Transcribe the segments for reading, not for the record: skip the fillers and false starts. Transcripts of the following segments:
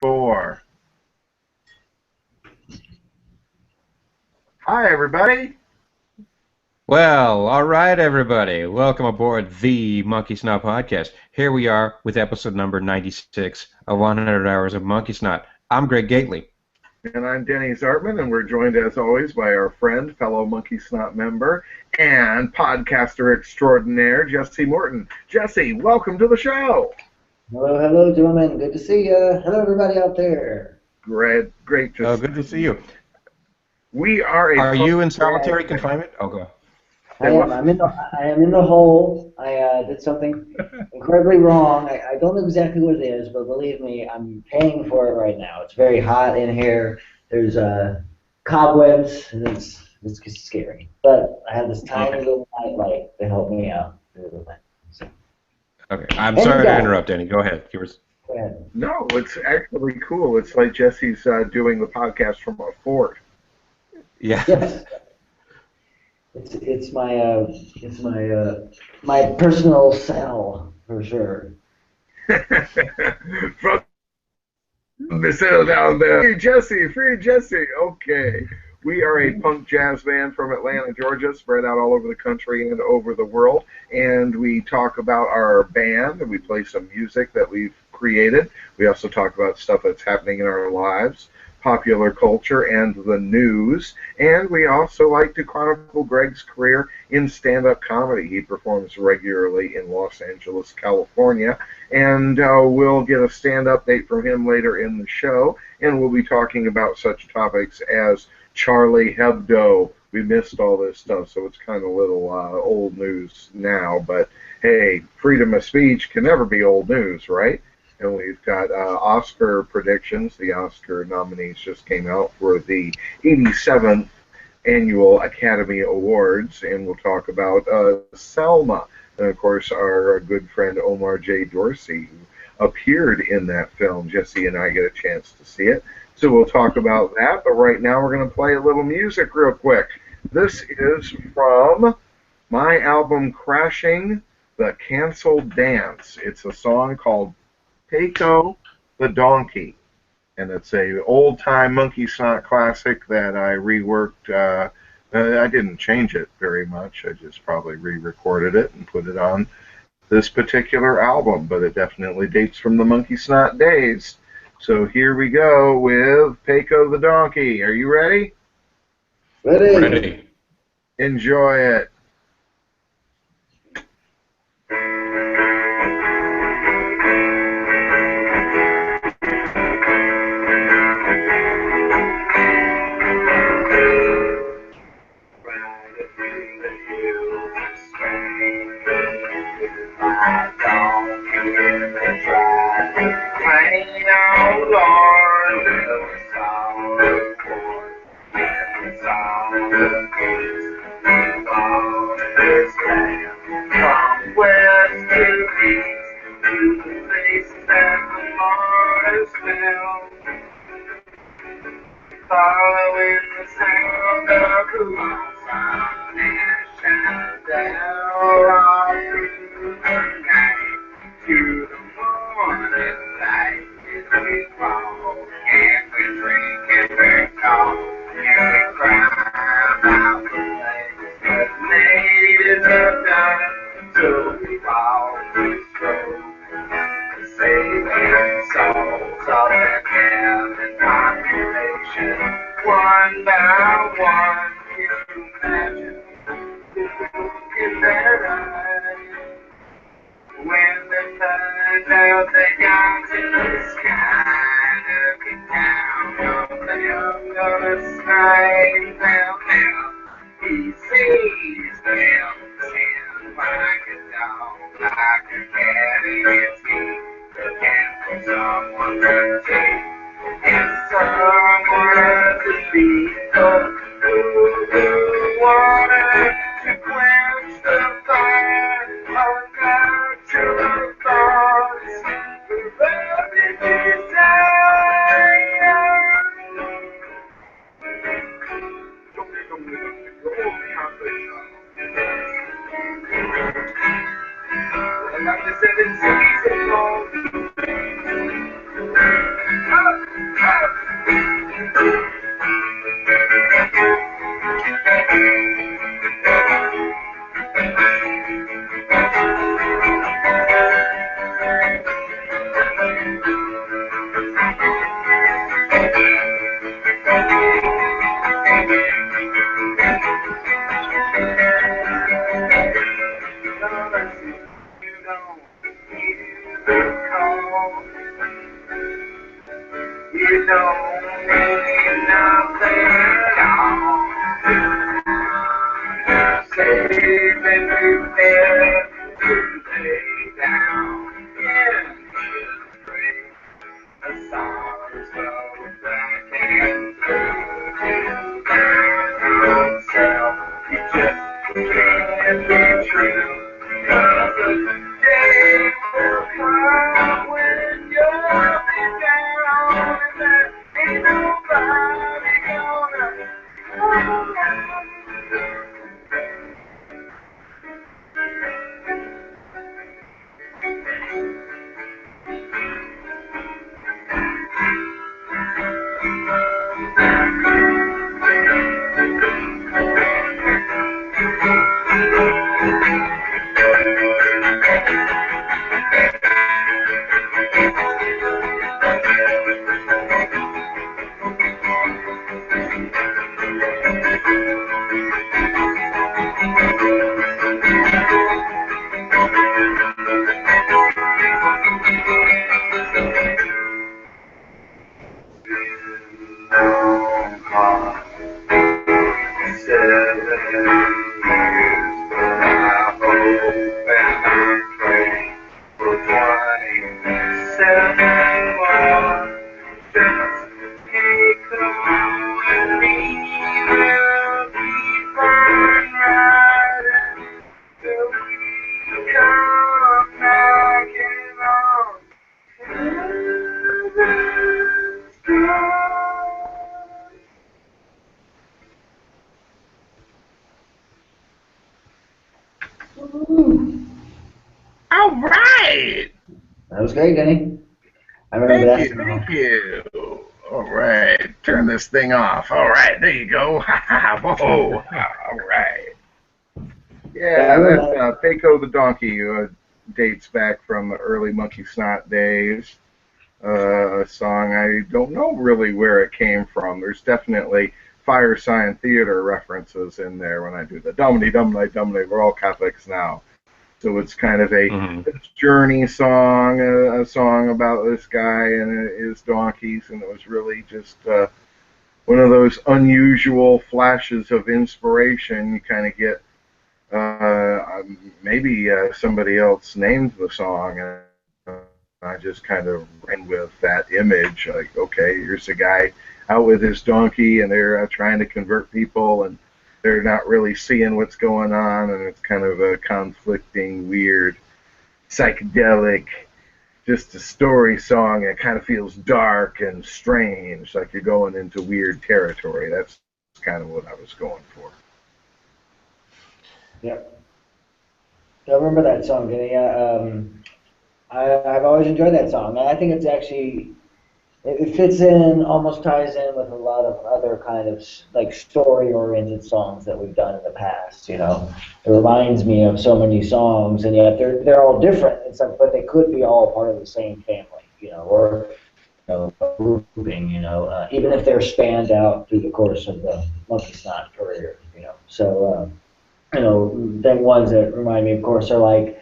4. Hi, everybody. Well, all right, everybody. Welcome aboard the Monkeysnot Podcast. Here we are with episode number 96 of 100 Hours of Monkeysnot. I'm Greg Gately. And I'm Denny Zartman, and we're joined, as always, by our friend, fellow Monkeysnot member, and podcaster extraordinaire, Jesse Morton. Jesse, welcome to the show. Hello, gentlemen. Good to see you. Hello, everybody out there. Great to good to see you. We are Are you in solitary confinement? Oh, go. I am. I am in the hole. I did something incredibly wrong. I don't know exactly what it is, but believe me, I'm paying for it right now. It's very hot in here. There's cobwebs, and it's scary. But I have this tiny little nightlight to help me out. Okay. I'm sorry to interrupt, Denny. Go ahead. Go ahead. No, it's actually cool. It's like Jesse's doing the podcast from a fort. Yeah. Yes. It's my personal cell for sure. From the cell down there. Free Jesse. Okay. We are a punk jazz band from Atlanta, Georgia, spread out all over the country and over the world. And we talk about our band, and we play some music that we've created. We also talk about stuff that's happening in our lives, popular culture, and the news. And we also like to chronicle Greg's career in stand-up comedy. He performs regularly in Los Angeles, California. And we'll get a stand-up date from him later in the show. And we'll be talking about such topics as Charlie Hebdo. We missed all this stuff, so it's kind of little old news now. But, hey, freedom of speech can never be old news, right? And we've got Oscar predictions. The Oscar nominees just came out for the 87th Annual Academy Awards, and we'll talk about Selma. And, of course, our good friend Omar J. Dorsey, who appeared in that film. Jesse and I get a chance to see it. So we'll talk about that, but right now we're going to play a little music real quick. This is from my album Crashing the Canceled Dance. It's a song called Payco the Donkey, and it's a old-time Monkeysnot classic that I reworked. I didn't change it very much. I just probably re-recorded it and put it on this particular album, but it definitely dates from the Monkeysnot days. So here we go with Payco the Donkey. Are you ready? Ready. Enjoy it. Following the sound of the sun and shine down all through the night to the morning light. As we walk and we drink and we talk and we cry about the things that ladies have done. So we walk, we stroll, saving souls of the cabin population. One by one, can you imagine the look in their eyes when they find out they got to the sky, looking down on them, gonna slide down there. He sees them sin like a dog, like a cat in its teeth, looking for someone to take. It's someone to be the water to quench the fire of natural thoughts, the burning desire. And like the 7 seas of love, You don't mean nothing at all. Safe and prepared to lay down in history. A song so black and blue. Yourself, you just can't be true. 'Cause the day will come when you'll be down and there ain't nobody gonna come around. All right. That was great, Denny. I remember that song. Thank you. All right. Turn this thing off. All right. There you go. Whoa. All right. Yeah, that's Peiko the Donkey. Dates back from the early Monkeysnot days. A song I don't know really where it came from. There's definitely Fire Sign Theater references in there when I do the dumdy dumdy dumdy. We're all Catholics now. So it's kind of a journey song, a song about this guy and his donkeys, and it was really just one of those unusual flashes of inspiration. You kind of get maybe somebody else named the song, and I just kind of ran with that image. Like, okay, here's a guy out with his donkey, and they're trying to convert people, and they're not really seeing what's going on, and it's kind of a conflicting, weird, psychedelic, just a story song that kind of feels dark and strange, like you're going into weird territory. That's kind of what I was going for. Yep. I remember that song, Denny. I've always enjoyed that song. I think it's actually, it fits in, almost ties in with a lot of other kind of like story-oriented songs that we've done in the past. You know, it reminds me of so many songs, and yet they're all different. It's like, but they could be all part of the same family. You know, or grouping. You know, even if they're spanned out through the course of the Monkeysnot career. You know, so you know, then ones that remind me, of course, are like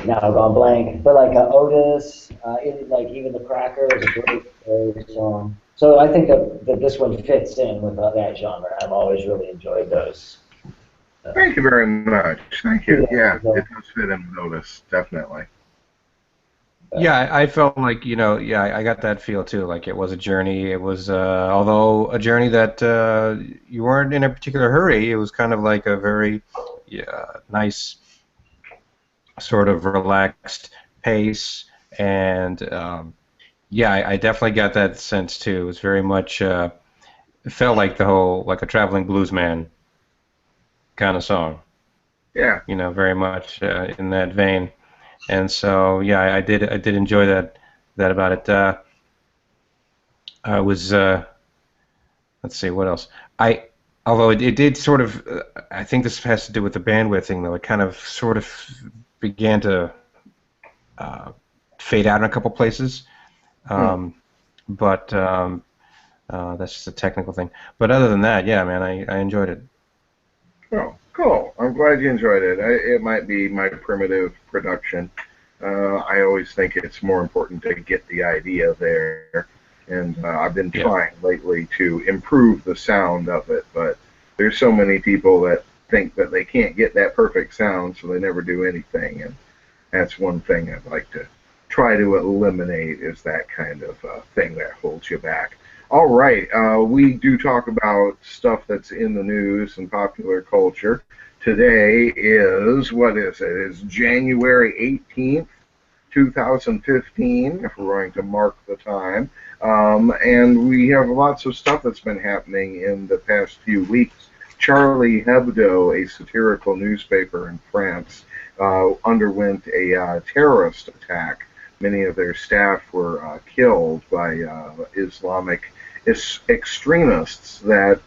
now I've gone blank, but like Otis, even the Cracker is a great song. So I think that this one fits in with that genre. I've always really enjoyed those. Thank you very much. Thank you. Yeah, it does fit in with Otis, definitely. Yeah, I felt like, I got that feel too. Like it was a journey. It was, although a journey that you weren't in a particular hurry. It was kind of like a very nice, sort of relaxed pace, and I definitely got that sense too. It was very much it felt like like a traveling blues man kind of song. Yeah. Very much in that vein. And so, I did enjoy that about it. I was, let's see, what else? Although it did sort of, I think this has to do with the bandwidth thing, though. It kind of sort of began to fade out in a couple places. But that's just a technical thing. But other than that, yeah, man, I enjoyed it. Oh, cool. I'm glad you enjoyed it. It might be my primitive production. I always think it's more important to get the idea there. And I've been trying lately to improve the sound of it, but there's so many people that think that they can't get that perfect sound, so they never do anything. And that's one thing I'd like to try to eliminate, is that kind of thing that holds you back. All right, we do talk about stuff that's in the news and popular culture. Today is, what is it? It's January 18th, 2015, if we're going to mark the time. And we have lots of stuff that's been happening in the past few weeks. Charlie Hebdo, a satirical newspaper in France, underwent a terrorist attack. Many of their staff were killed by Islamic extremists that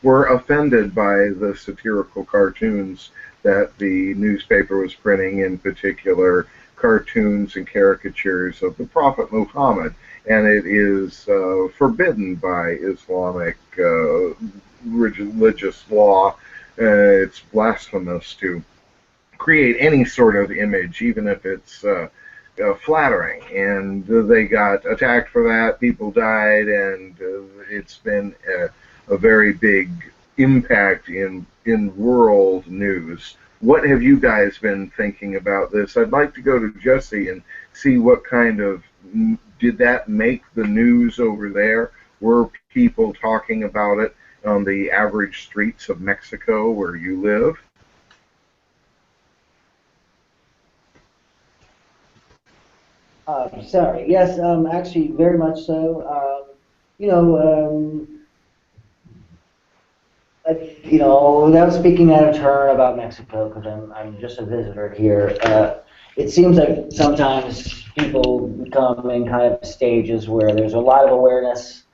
were offended by the satirical cartoons that the newspaper was printing, in particular cartoons and caricatures of the Prophet Muhammad. And it is forbidden by Islamic religious law. It's blasphemous to create any sort of image, even if it's flattering. And they got attacked for that. People died, and it's been a very big impact in world news. What have you guys been thinking about this? I'd like to go to Jesse and see what kind of, did that make the news over there? Were people talking about it on the average streets of Mexico where you live? Sorry. Yes, actually, very much so. You know, without speaking out of turn about Mexico, because I'm just a visitor here, it seems like sometimes people become in kind of stages where there's a lot of awareness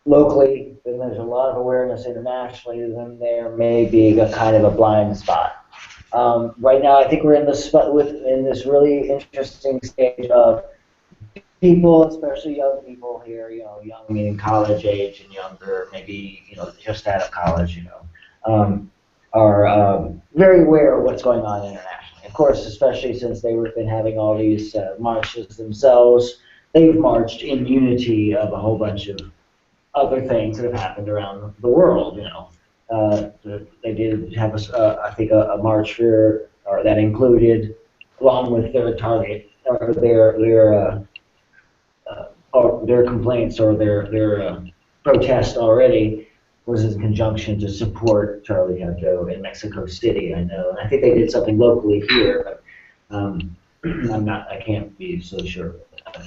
locally, and there's a lot of awareness internationally, then there may be a kind of a blind spot. Right now, I think we're in this really interesting stage of people, especially young people here, young meaning college age and younger, maybe, just out of college, are very aware of what's going on internationally. Of course, especially since they've been having all these marches themselves, they've marched in unity of a whole bunch of other things that have happened around the world, They did have, I think, a march for, or that included, along with their target, or their complaints or their protest already, was in conjunction to support Charlie Hebdo in Mexico City. I know, and I think they did something locally here, but I can't be so sure.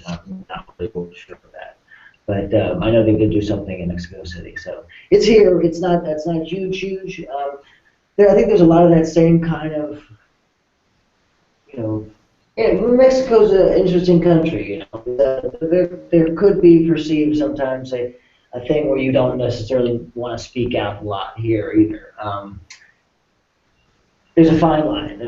I'm not really sure of that. But I know they did do something in Mexico City, so it's here. That's not huge. I think there's a lot of that same kind of, Yeah, Mexico's an interesting country. There could be perceived sometimes a thing where you don't necessarily want to speak out a lot here either. There's a fine line.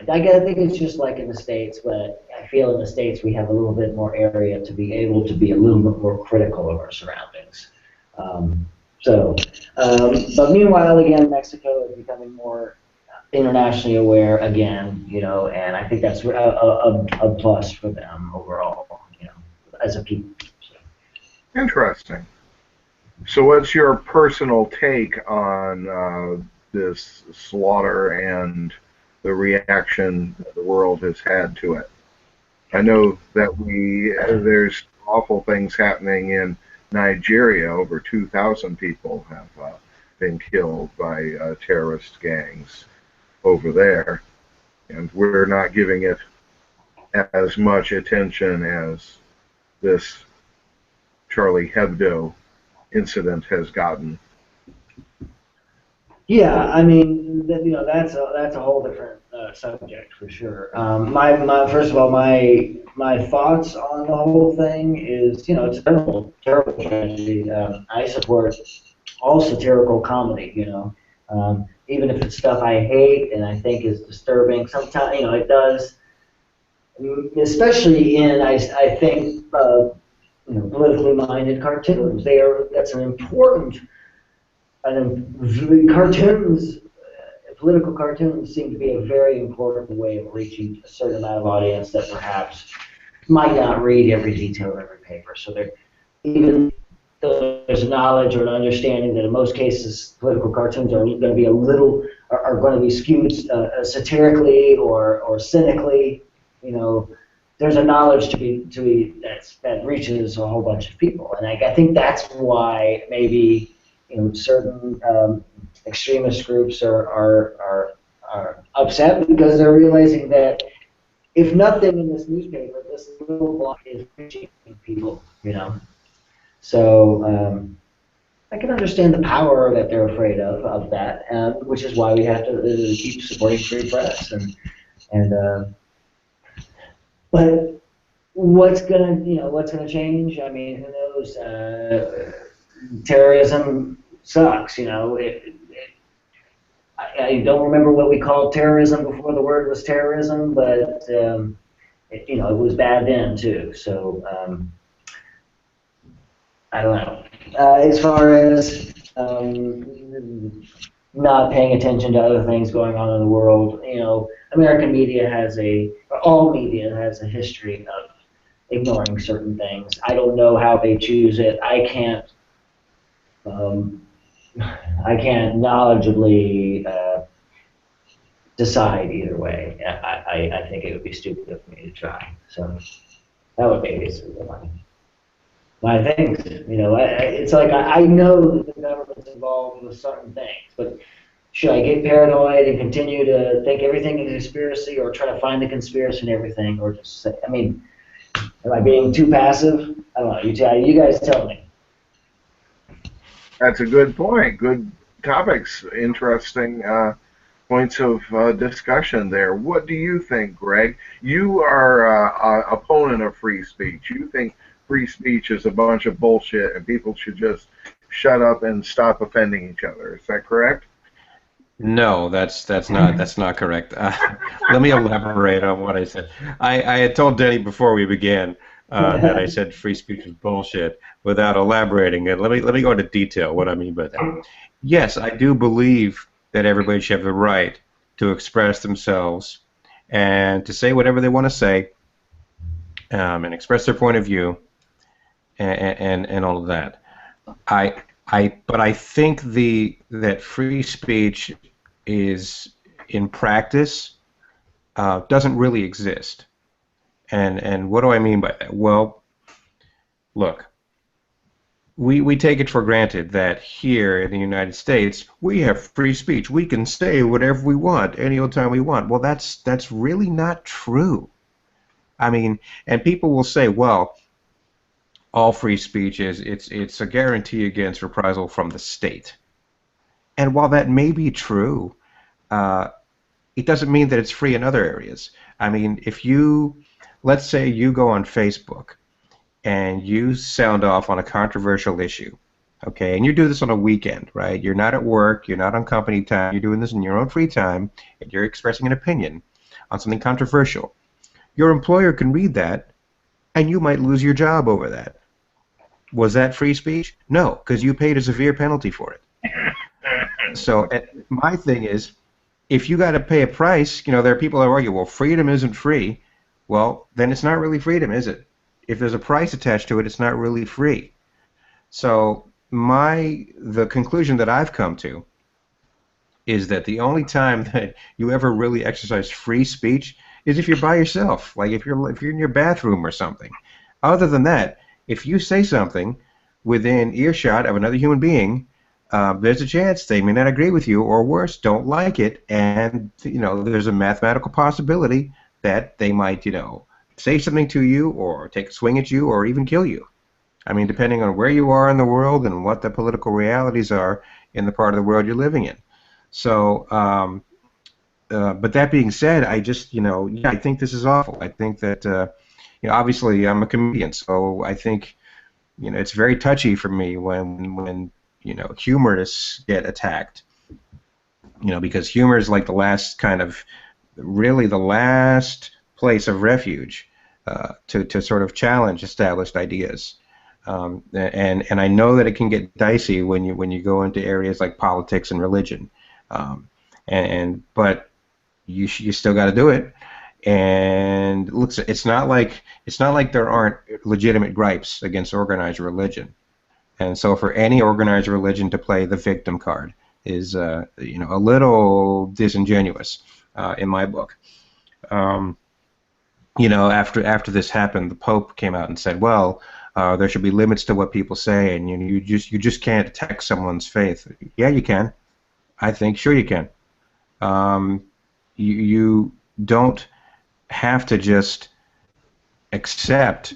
I think it's just like in the States, but I feel in the States we have a little bit more area to be able to be a little bit more critical of our surroundings. But meanwhile, again, Mexico is becoming more internationally aware again, and I think that's a plus for them overall, as a people. So. Interesting. So what's your personal take on this slaughter and the reaction that the world has had to it? I know that there's awful things happening in Nigeria. Over 2,000 people have been killed by terrorist gangs over there, and we're not giving it as much attention as this Charlie Hebdo incident has gotten. Yeah, I mean, that's a whole different subject for sure. First of all, my thoughts on the whole thing is, it's a terrible tragedy. I support all satirical comedy, Even if it's stuff I hate and I think is disturbing. Sometimes, it does, especially in, I think, politically minded cartoons. That's an important, cartoons, political cartoons seem to be a very important way of reaching a certain amount of audience that perhaps might not read every detail of every paper. So even though there's a knowledge or an understanding that in most cases political cartoons are going to be are going to be skewed satirically or cynically, there's a knowledge that reaches a whole bunch of people, and I think that's why maybe certain extremist groups are upset because they're realizing that if nothing in this newspaper, this little block is reaching people, So I can understand the power that they're afraid of that, which is why we have to keep supporting free press. But what's gonna change? I mean, who knows? Terrorism sucks. I don't remember what we called terrorism before the word was terrorism, but it was bad then too. So I don't know. As far as not paying attention to other things going on in the world, American media all media has a history of ignoring certain things. I don't know how they choose it. I can't knowledgeably decide either way. I think it would be stupid of me to try. So that would be basically my things. It's like I know that the government's involved with certain things, but should I get paranoid and continue to think everything is a conspiracy, or try to find the conspiracy in everything, or just say, am I being too passive? I don't know. You guys tell me. That's a good point. Good topics. Interesting points of discussion there. What do you think, Greg? You are an opponent of free speech. You think free speech is a bunch of bullshit and people should just shut up and stop offending each other. Is that correct? No, that's not correct. Let me elaborate on what I said. I had told Denny before we began that I said free speech is bullshit without elaborating it. Let me go into detail what I mean by that. Yes, I do believe that everybody should have the right to express themselves and to say whatever they want to say and express their point of view and all of that. But I think that free speech is in practice doesn't really exist. And what do I mean by that? Well, look, we take it for granted that here in the United States we have free speech. We can say whatever we want any old time we want. Well, that's really not true. I mean, and people will say, well, all free speech it's a guarantee against reprisal from the state. And while that may be true, it doesn't mean that it's free in other areas. I mean, let's say you go on Facebook and you sound off on a controversial issue, okay, and you do this on a weekend, right? You're not at work, you're not on company time, you're doing this in your own free time, and you're expressing an opinion on something controversial. Your employer can read that, and you might lose your job over that. Was that free speech? No, because you paid a severe penalty for it. So my thing is, if you got to pay a price, there are people that argue, well, freedom isn't free. Well, then it's not really freedom, is it? If there's a price attached to it, it's not really free. So the conclusion that I've come to is that the only time that you ever really exercise free speech is if you're by yourself, like if you're in your bathroom or something. Other than that, if you say something within earshot of another human being, there's a chance they may not agree with you, or worse, don't like it, and there's a mathematical possibility that they might say something to you, or take a swing at you, or even kill you. I mean, depending on where you are in the world and what the political realities are in the part of the world you're living in. So, but that being said, I just, I think this is awful. I think that, obviously I'm a comedian, so I think, it's very touchy for me when humorists get attacked. because humor is like the last really the last place of refuge to sort of challenge established ideas. And I know that it can get dicey when you go into areas like politics and religion, but you still got to do it. And looks, it's not like there aren't legitimate gripes against organized religion. And so for any organized religion to play the victim card is a little disingenuous in my book. After this happened, the Pope came out and said, well, there should be limits to what people say, and you just can't attack someone's faith. Yeah, you can. I think sure you can. You don't have to just accept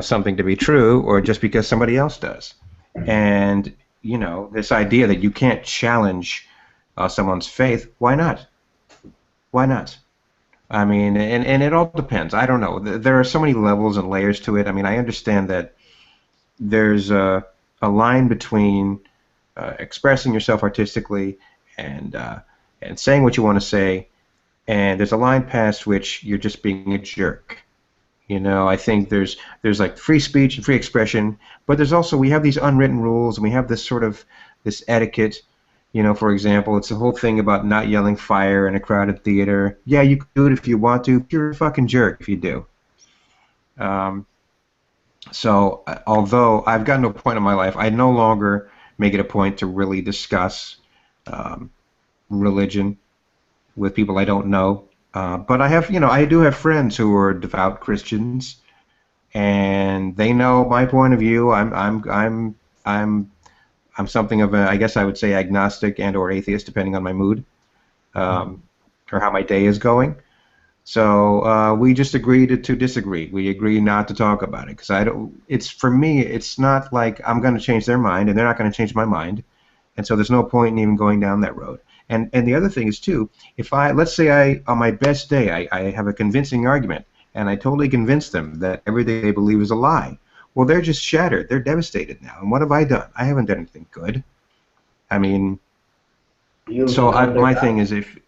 something to be true, or just because somebody else does. And this idea that you can't challenge someone's faith, why not? Why not? I mean, and it all depends. I don't know. There are so many levels and layers to it. I mean, I understand that there's a line between expressing yourself artistically and saying what you want to say, and there's a line past which you're just being a jerk. I think there's like free speech and free expression, but there's also, we have these unwritten rules, and we have this this etiquette. For example, it's the whole thing about not yelling fire in a crowded theater. Yeah, you can do it if you want to. You're a fucking jerk if you do. So, although I've gotten to a point in my life, I no longer make it a point to really discuss religion with people I don't know. But I do have friends who are devout Christians, and they know my point of view. I'm something of I guess I would say agnostic and or atheist, depending on my mood, or how my day is going. So we just agree to disagree. We agree not to talk about it, because for me, it's not like I'm going to change their mind, and they're not going to change my mind, and so there's no point in even going down that road. And the other thing is too, let's say on my best day I have a convincing argument, and I totally convince them that everything they believe is a lie. Well, they're just shattered. They're devastated now. And what have I done? I haven't done anything good. I mean, my thing is if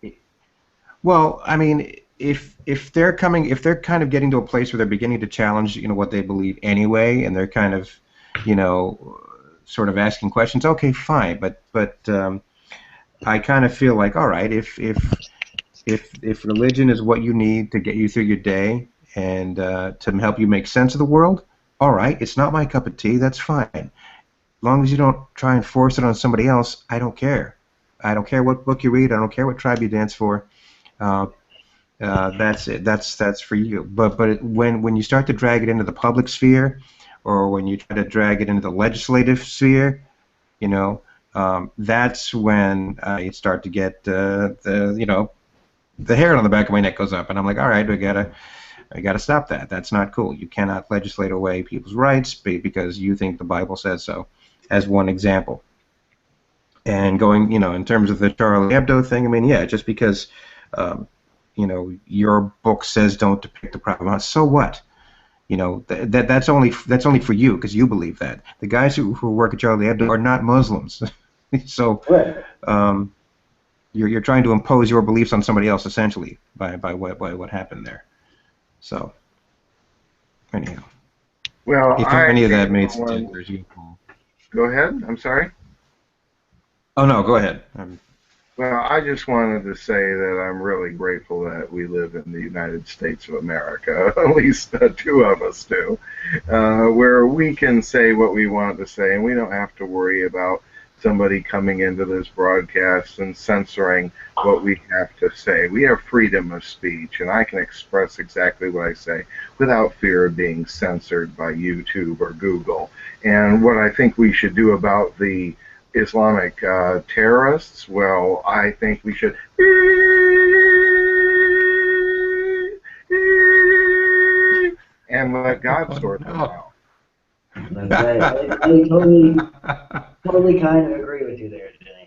they're kind of getting to a place where they're beginning to challenge what they believe anyway, and they're kind of sort of asking questions. Okay, fine, but I kind of feel like, all right, if religion is what you need to get you through your day and to help you make sense of the world, all right, it's not my cup of tea, that's fine. As long as you don't try and force it on somebody else, I don't care. I don't care what book you read. I don't care what tribe you dance for. That's it. That's for you. But when you start to drag it into the public sphere, or when you try to drag it into the legislative sphere, that's when you start to get the hair on the back of my neck goes up, and I'm like, all right, I gotta stop that. That's not cool. You cannot legislate away people's rights because you think the Bible says so, as one example. And going, in terms of the Charlie Hebdo thing, I mean, yeah, just because your book says don't depict the problem, so what? That's only for you because you believe that. The guys who work at Charlie Hebdo are not Muslims. So you're trying to impose your beliefs on somebody else essentially by what happened there. So anyhow, well, if any of that made sense, there's you. Go ahead. I'm sorry. Oh no, go ahead. Well, I just wanted to say that I'm really grateful that we live in the United States of America, at least two of us do, where we can say what we want to say, and we don't have to worry about somebody coming into this broadcast and censoring what we have to say. We have freedom of speech, and I can express exactly what I say without fear of being censored by YouTube or Google. And what I think we should do about the Islamic terrorists, well, I think we should and let God sort them out. I totally kind of agree with you there, Denny.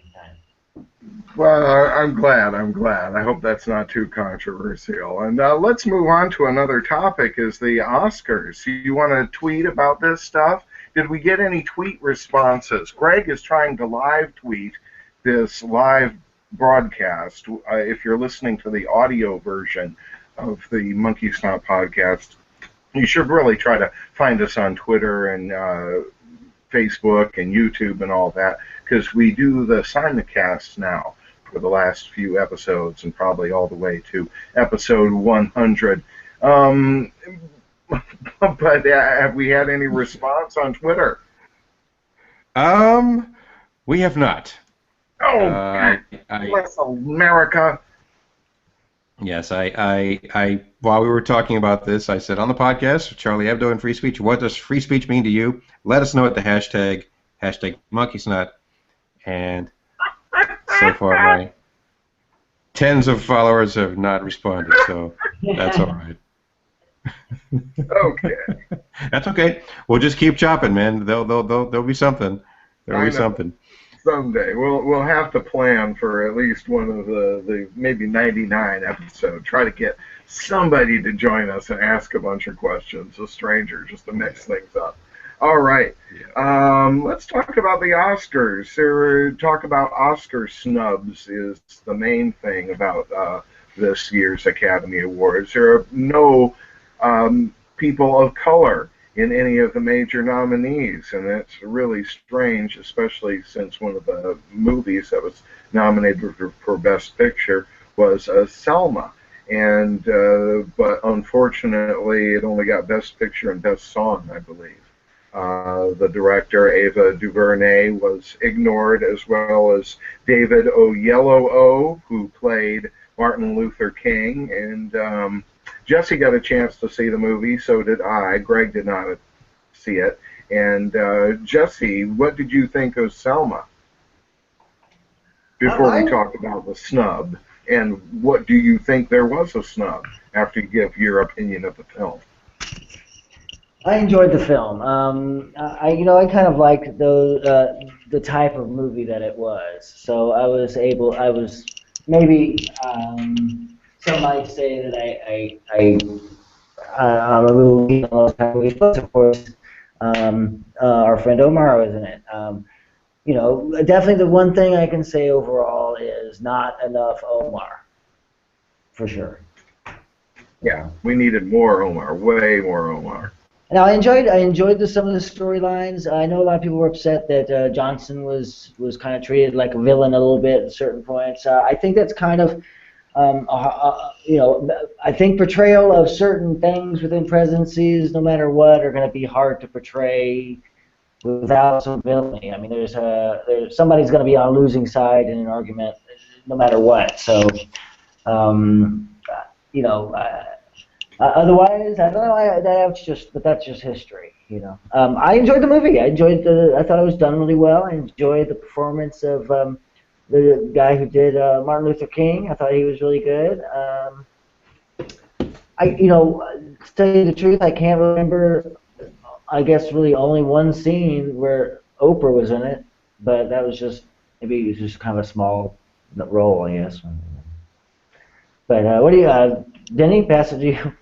Well, I'm glad. I hope that's not too controversial. And let's move on to another topic, is the Oscars. You want to tweet about this stuff? Did we get any tweet responses? Greg is trying to live tweet this live broadcast, if you're listening to the audio version of the Monkeysnot Podcast, you should really try to find us on Twitter and Facebook and YouTube and all that, because we do the simulcasts now for the last few episodes and probably all the way to episode 100. But have we had any response on Twitter? We have not. Oh, bless America. Yes, while we were talking about this, I said on the podcast, Charlie Hebdo and free speech, what does free speech mean to you? Let us know at the hashtag Monkeysnot. And so far, my tens of followers have not responded, so that's all right. Okay. That's okay. We'll just keep chopping, man. There'll be something. There'll be something. Someday we'll have to plan for at least one of the maybe 99 episodes. Try to get somebody to join us and ask a bunch of questions, a stranger, just to mix things up. All right. Let's talk about the Oscars. Talk about Oscar snubs is the main thing about this year's Academy Awards. There are no people of color in any of the major nominees, and that's really strange, especially since one of the movies that was nominated for Best Picture was Selma, and but unfortunately it only got Best Picture and Best Song, I believe. The director, Ava DuVernay, was ignored, as well as David Oyelowo, who played Martin Luther King, and Jesse got a chance to see the movie, so did I. Greg did not see it. And Jesse, what did you think of Selma? Before we talk about the snub, and what do you think there was a snub after you give your opinion of the film? I enjoyed the film. I kind of liked the type of movie that it was. So I was maybe. Some might say that I'm a little keen on those kind of movies, but of course, our friend Omar was in it. Definitely the one thing I can say overall is not enough Omar, for sure. Yeah, we needed more Omar, way more Omar. Now I enjoyed some of the storylines. I know a lot of people were upset that Johnson was kind of treated like a villain a little bit at certain points. I think that's kind of I think portrayal of certain things within presidencies, no matter what, are going to be hard to portray without some villainy. I mean, there's somebody's going to be on a losing side in an argument, no matter what. So, otherwise, I don't know. That's just history. I enjoyed the movie. I thought it was done really well. I enjoyed the performance of the guy who did Martin Luther King. I thought he was really good. To tell you the truth, I can't remember, I guess, really only one scene where Oprah was in it, but that was maybe it was just kind of a small role, I guess. But what do you, Denny, pass it to you.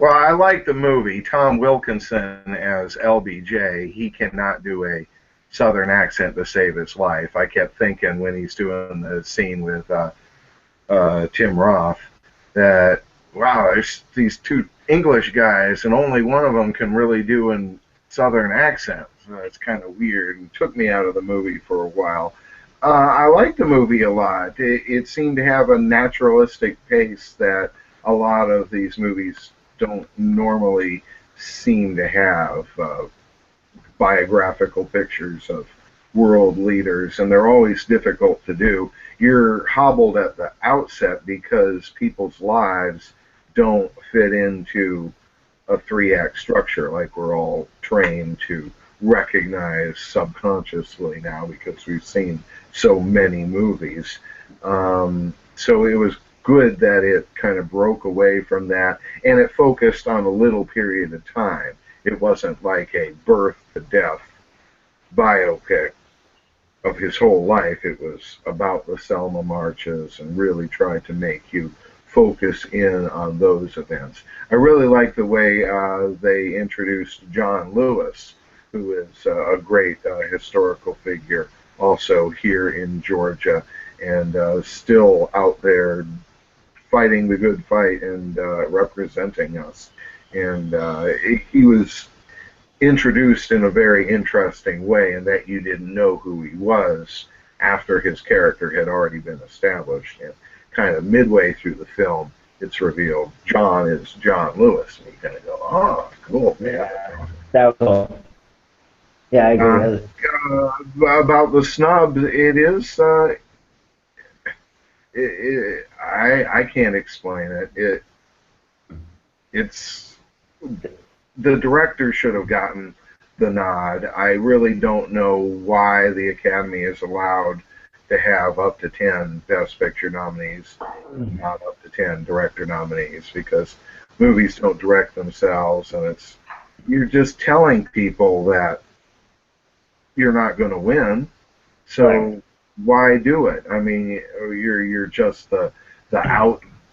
Well, I like the movie. Tom Wilkinson as LBJ, he cannot do a Southern accent to save his life. I kept thinking when he's doing the scene with Tim Roth that, wow, there's these two English guys and only one of them can really do a Southern accent. So it's kind of weird and took me out of the movie for a while. I liked the movie a lot. It seemed to have a naturalistic pace that a lot of these movies don't normally seem to have. Biographical pictures of world leaders, and they're always difficult to do. You're hobbled at the outset because people's lives don't fit into a 3-act structure like we're all trained to recognize subconsciously now because we've seen so many movies. So it was good that it kind of broke away from that, and it focused on a little period of time. It wasn't like a birth to death biopic of his whole life. It was about the Selma marches and really tried to make you focus in on those events. I really like the way they introduced John Lewis, who is a great historical figure also here in Georgia. and still out there fighting the good fight and representing us. And he was introduced in a very interesting way, in that you didn't know who he was after his character had already been established. And kind of midway through the film, it's revealed John is John Lewis, and you kind of go, "Oh, cool, man." Yeah, that was cool. Yeah, I agree. About the snubs, it is. I can't explain it. It's the director should have gotten the nod. I really don't know why the Academy is allowed to have up to 10 Best Picture nominees, not up to 10 director nominees, because movies don't direct themselves, and you're just telling people that you're not going to win. So Right. why do it? I mean, you're just the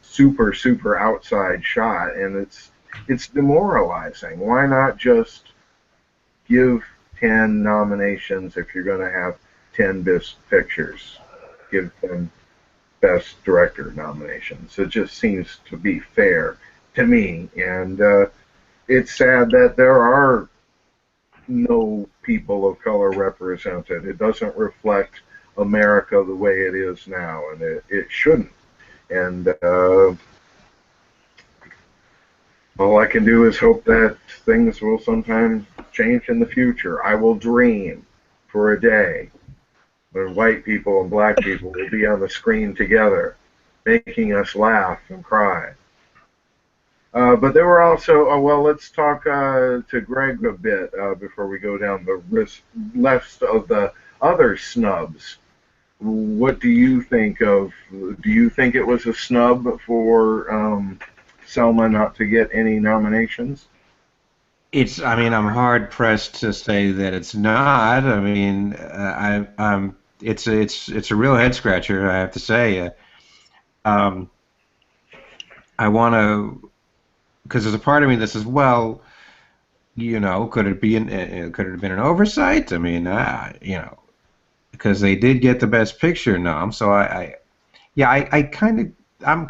super outside shot, and it's demoralizing. Why not just give 10 nominations if you're going to have 10 best pictures? Give them best director nominations. It just seems to be fair to me, and it's sad that there are no people of color represented. It doesn't reflect America the way it is now, and it shouldn't. And all I can do is hope that things will sometime change in the future. I will dream for a day when white people and black people will be on the screen together, making us laugh and cry. But there were also, well, let's talk to Greg a bit before we go down the list of the other snubs. What do you think of? Do you think it was a snub for Selma not to get any nominations? I mean, I'm hard pressed to say that it's not. I mean, it's a real head scratcher, I have to say. Um, I want to, because there's a part of me that says, well, could it have been an oversight? I mean, because they did get the Best Picture nom, so I'm kind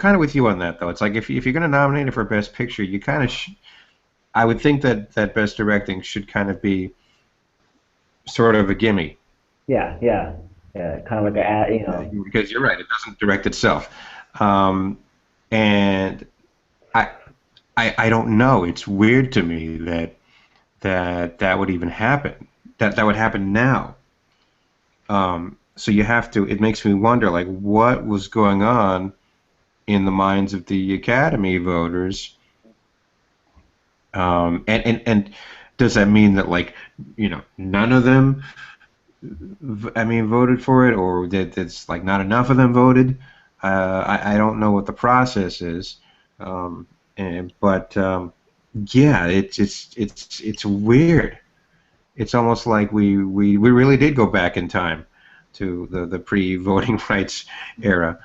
of with you on that, though. It's like if you're going to nominate it for Best Picture, you kind of I would think that Best Directing should kind of be sort of a gimme. Yeah, yeah, yeah. Kind of like Because you're right, it doesn't direct itself, and I don't know. It's weird to me that would even happen. That would happen now. So you have to. It makes me wonder, like, what was going on in the minds of the Academy voters. And does that mean that, like, none of them, voted for it, or that it's like not enough of them voted? I don't know what the process is, but yeah, it's weird. It's almost like we really did go back in time to the pre-voting rights era.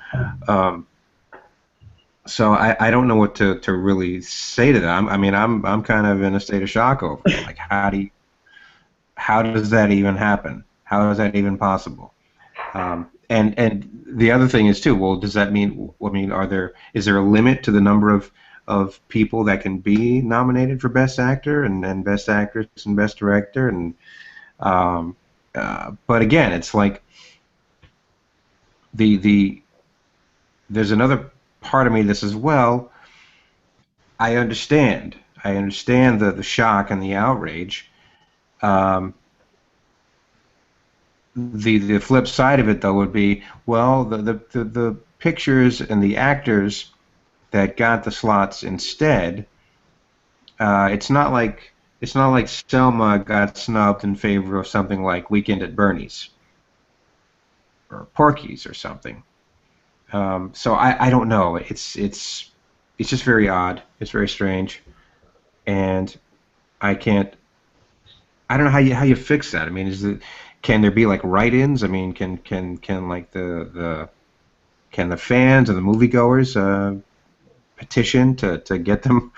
So I don't know what to really say to them. I'm kind of in a state of shock over it. Like, how does that even happen? How is that even possible? And the other thing is too. Well, does that mean? Is there a limit to the number of people that can be nominated for Best Actor and Best Actress and Best Director? And but again, it's like there's another part of me that says, well, I understand the shock and the outrage. The flip side of it, though, would be, well, the pictures and the actors that got the slots instead. It's not like Selma got snubbed in favor of something like Weekend at Bernie's or Porky's or something. So I don't know. It's just very odd. It's very strange, and I don't know how you fix that. I mean, can there be like write-ins? I mean, can like the fans and the moviegoers petition to get them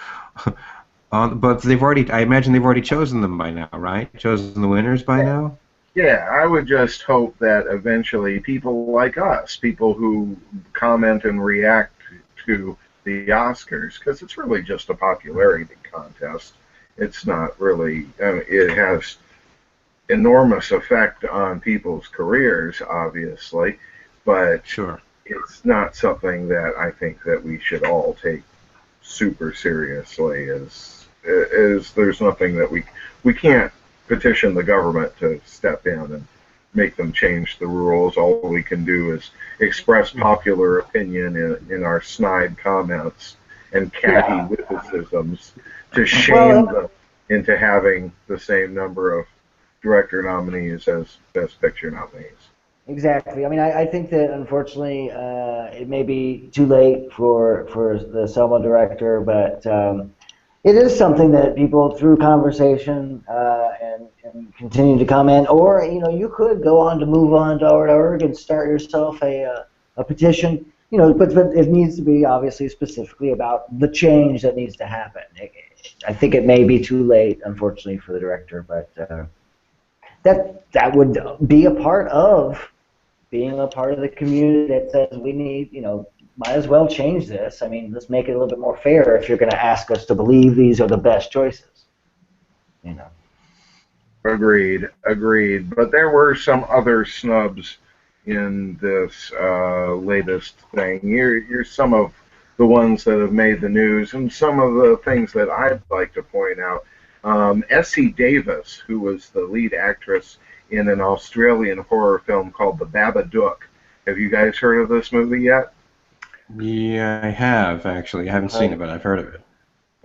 on? But I imagine they've already chosen them by now, right? Chosen the winners by now. Yeah, I would just hope that eventually people like us, people who comment and react to the Oscars, because it's really just a popularity contest. It's not really, it has enormous effect on people's careers, obviously, but Sure. it's not something that I think that we should all take super seriously. As there's nothing that we can't petition the government to step in and make them change the rules. All we can do is express popular opinion in our snide comments and catty Yeah. witticisms to shame Well, them into having the same number of director nominees as Best Picture nominees. exactly. I mean, I think that unfortunately it may be too late for the Selma director, but it is something that people through conversation and continue to comment, or you could go on to moveon.org and start yourself a petition. But it needs to be obviously specifically about the change that needs to happen. I think it may be too late, unfortunately, for the director, but that would be a part of being a part of the community that says we need, might as well change this. I mean, let's make it a little bit more fair if you're going to ask us to believe these are the best choices. You know. Agreed, agreed. But there were some other snubs in this latest thing. You're some of the ones that have made the news, and some of the things that I'd like to point out. Essie Davis, who was the lead actress in an Australian horror film called The Babadook. Have you guys heard of this movie yet? Yeah, I have actually. I haven't seen it, but I've heard of it.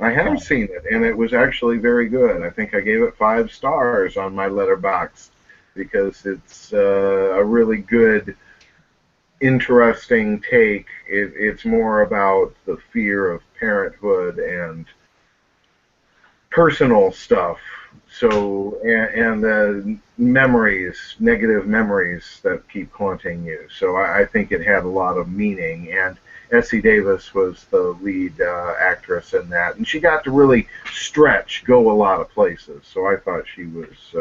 I have seen it, and it was actually very good. I think I gave it 5 stars on my letterbox because it's a really good, interesting take. It's more about the fear of parenthood and personal stuff. So, and the memories, negative memories that keep haunting you. So I think it had a lot of meaning. And Essie Davis was the lead actress in that. And she got to really stretch, go a lot of places. So I thought she was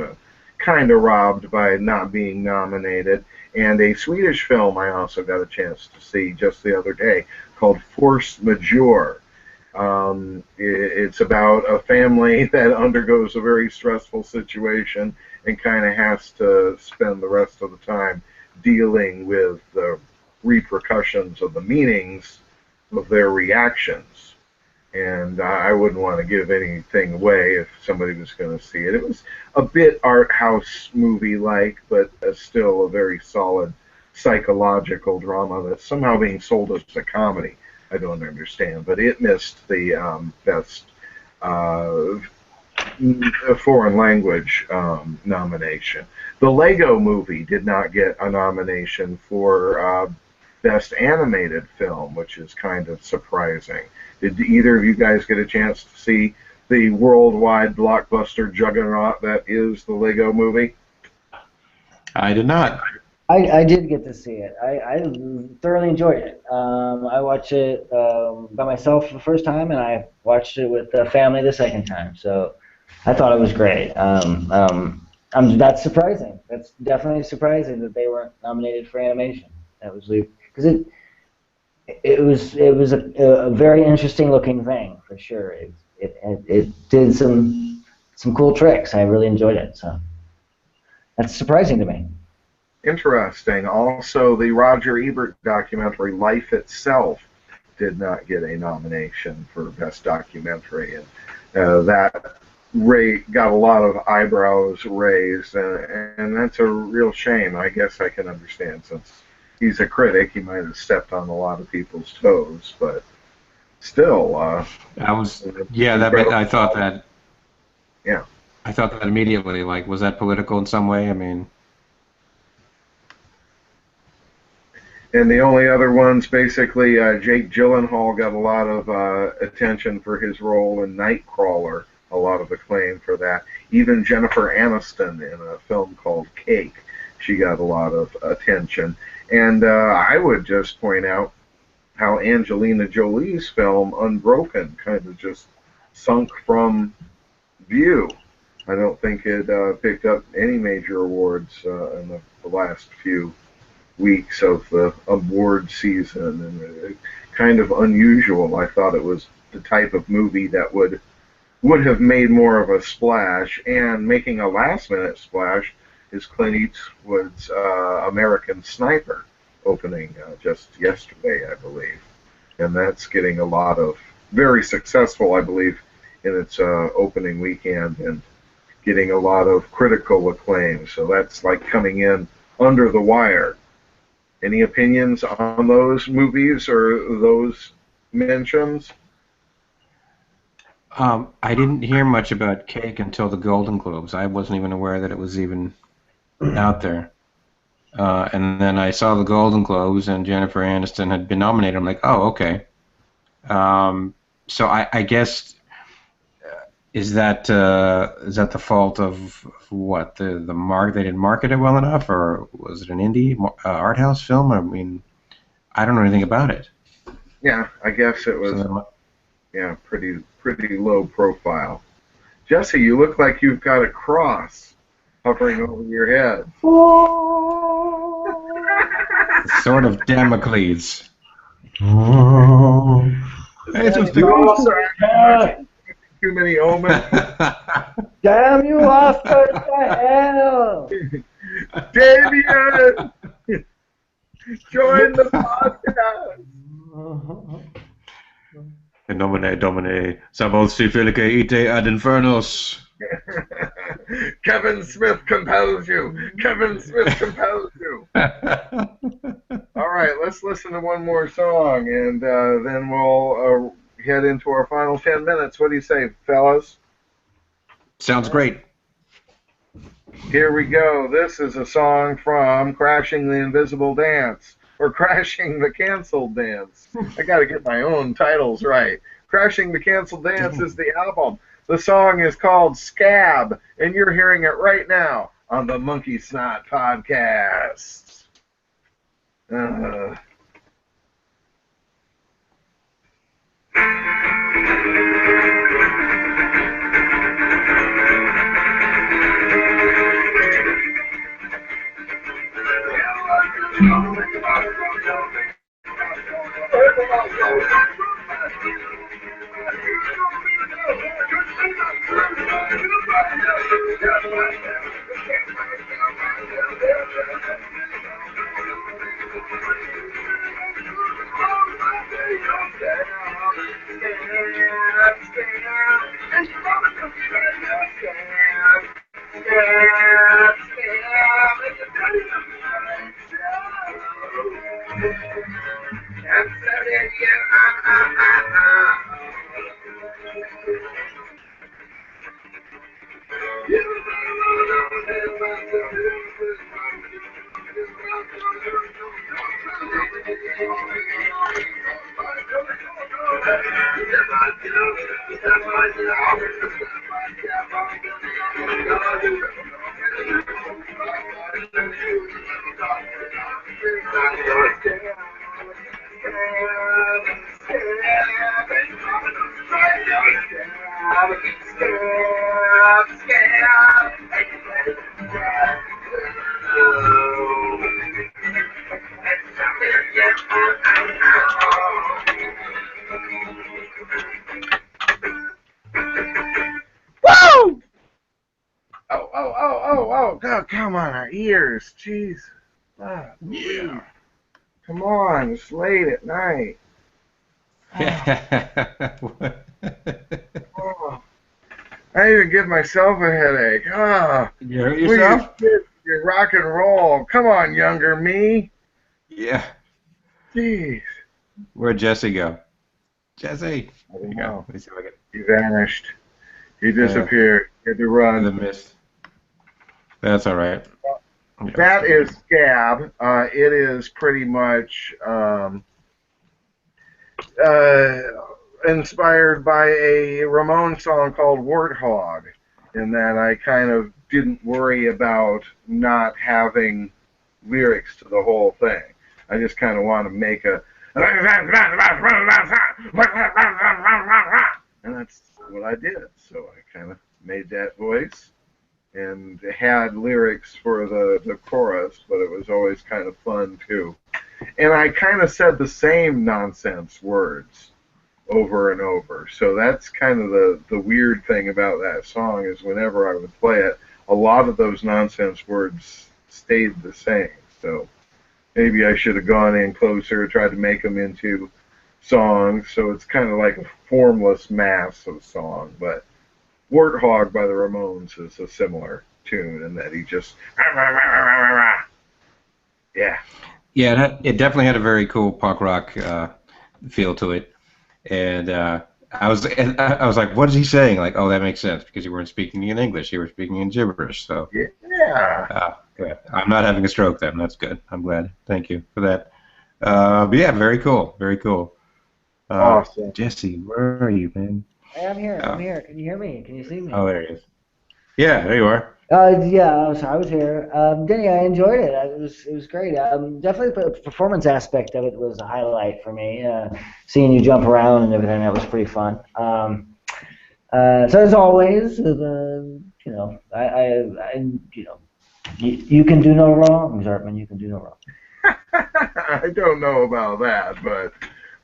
kind of robbed by not being nominated. And a Swedish film I also got a chance to see just the other day called Force Majeure. It's about a family that undergoes a very stressful situation and kind of has to spend the rest of the time dealing with the repercussions of the meanings of their reactions. And I wouldn't want to give anything away if somebody was going to see it. It was a bit art house movie like, but still a very solid psychological drama that's somehow being sold as a comedy. I don't understand, but it missed the best uh, foreign language nomination. The Lego Movie did not get a nomination for best animated film, which is kind of surprising. Did either of you guys get a chance to see the worldwide blockbuster juggernaut that is the Lego Movie? I did not. I did get to see it. I thoroughly enjoyed it. I watched it by myself the first time, and I watched it with the family the second time. So I thought it was great. That's surprising. That's definitely surprising that they weren't nominated for animation. That was because it was a very interesting looking thing for sure. It did some cool tricks. I really enjoyed it. So that's surprising to me. Interesting. Also, the Roger Ebert documentary Life Itself did not get a nomination for Best Documentary, and that got a lot of eyebrows raised, and that's a real shame. I guess I can understand since he's a critic, he might have stepped on a lot of people's toes, but still, I was, yeah, that I thought that. Yeah. I thought that immediately. Like, was that political in some way? I mean. And the only other ones, basically, Jake Gyllenhaal got a lot of attention for his role in Nightcrawler, a lot of acclaim for that. Even Jennifer Aniston in a film called Cake, she got a lot of attention. And I would just point out how Angelina Jolie's film Unbroken kind of just sunk from view. I don't think it picked up any major awards in the last few weeks of the award season, and kind of unusual. I thought it was the type of movie that would have made more of a splash, and making a last-minute splash is Clint Eastwood's American Sniper, opening just yesterday, I believe. And that's getting a lot of, very successful, I believe, in its opening weekend, and getting a lot of critical acclaim. So that's like coming in under the wire. Any opinions on those movies or those mentions? I didn't hear much about Cake until the Golden Globes. I wasn't even aware that it was even out there. And then I saw the Golden Globes, and Jennifer Aniston had been nominated. I'm like, oh, okay. So I guess is that the fault of what the mark? They didn't market it well enough, or was it an indie art house film? I mean, I don't know anything about it. Yeah, I guess it was. Yeah, pretty low profile. Jesse, you look like you've got a cross hovering over your head. Sort of Damocles. It's You also have too many omens. Damn you, Oscar to hell! Damien! Join the podcast! In nomine Domini, Sabolsi Filique Ite ad Infernos. Kevin Smith compels you! Kevin Smith compels you! All right, let's listen to one more song, and then we'll head into our final 10 minutes. What do you say, fellas? Sounds great. Here we go. This is a song from Crashing the Invisible Dance, or Crashing the Canceled Dance. I got to get my own titles right. Crashing the Canceled Dance is the album. The song is called Scab, and you're hearing it right now on the Monkeysnot Podcast. Oh, come on, our ears. Jeez. Yeah. Come on, it's late at night. Oh, I even give myself a headache. You hurt yourself? You rock and roll. Come on, younger me. Yeah. Jeez. Where'd Jesse go? Jesse. I don't know. He vanished. He disappeared. He had to run. The mist. That's all right. That is Scab. It is pretty much inspired by a Ramones song called Warthog, in that I kind of didn't worry about not having lyrics to the whole thing. I just kind of want to make a... And that's what I did. So I kind of made that voice and had lyrics for the chorus, but it was always kind of fun too. And I kind of said the same nonsense words over and over. So that's kind of the weird thing about that song is whenever I would play it, a lot of those nonsense words stayed the same. So maybe I should have gone in closer, tried to make them into songs. So it's kind of like a formless mass of song. But Warthog by the Ramones is a similar tune in that he just yeah. Yeah, it definitely had a very cool punk rock feel to it, and I was like, what is he saying? Like, oh, that makes sense because you weren't speaking in English, you were speaking in gibberish. So Yeah. good. I'm not having a stroke then. That's good. I'm glad. Thank you for that. But yeah, very cool. Very cool. Awesome. Jesse, where are you, man? I'm here. I'm here. Can you hear me? Can you see me? Oh, there he is. Yeah, there you are. Yeah, I was here. Denny, I enjoyed it. It was great. Definitely the performance aspect of it was a highlight for me. Seeing you jump around and everything, that was pretty fun. So as always, you can do no wrong, Zartman. You can do no wrong. I don't know about that, but